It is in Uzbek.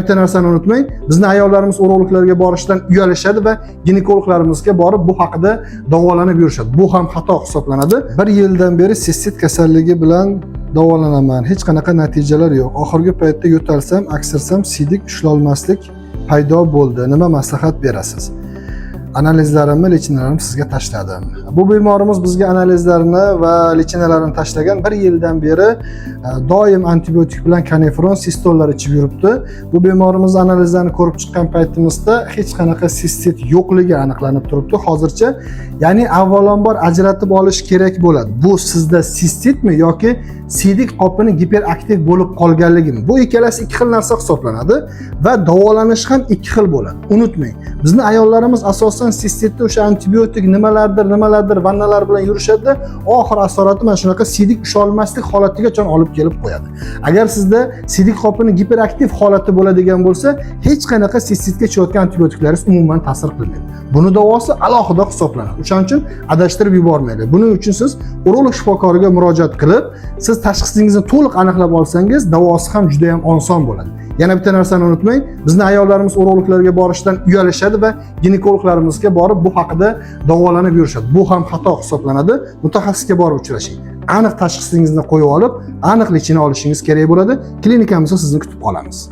bitta narsani unutmang, bizning ayollarimiz urologlarga borishdan uyalishadi va ginekologlarimizga borib bu haqida davolanib yurishadi. Bu ham xato hisoblanadi. 1 yildan beri sistit kasalligi bilan davolanaman. Hech qanaqa natijalar yo'q. Oxirgi paytda yo'talsam, aksirsam siydik ushlolmaslik paydo bo'ldi. Nima maslahat berasiz? Analizlarimni, lichinalarimni sizga tashladim. Bu bemorimiz bizga analizlarini va lichinalarini tashlagan. 1 yildan beri doim antibiotik bilan kanefron sistollar ichib yuribdi. Bu bemorimiz analizlarini ko'rib chiqqan paytimizda hech qanaqa sistit yo'qligi aniqlanib turibdi hozircha. Ya'ni avvalambor ajratib olish kerak bo'ladi. Bu sizda sistitmi yoki siydik qopini giperaktiv bo'lib qolganligimi? Bu ikkalasi ikki xil narsa hisoblanadi va davolanish ham ikki xil bo'ladi. Unutmang, bizning ayollarimiz asosan sistitda o'sha antibiotik nimalardir vannalar bilan yurishadi, oxir asorati mana shunaqa siydik usholmaslik holatigacha olib kelib qo'yadi. Agar sizda siydik qopini giperaktiv holati bo'ladigan bo'lsa, hech qanaqa sistitga tushayotgan antibiotiklaringiz umuman ta'sir qilmaydi. Buni davosi alohida hisoblanadi. O'shaning uchun adashtirib yubormaylik. Buning uchun siz urolog shifokoriga murojaat qilib, siz tashxisingizni to'liq aniqlab olsangiz, davosi ham juda ham oson bo'ladi. Yana bitta narsani unutmang, bizning ayollarimiz urologlarga borishdan uyalishadi va ginekologlarimizga borib bu haqida davolanib yurishadi. Bu ham xato hisoblanadi. Mutaxassisga borib uchrashing. Aniq tashxisingizni qo'yib olib, aniq lichina olishingiz kerak bo'ladi. Klinikamizda sizni kutib qolamiz.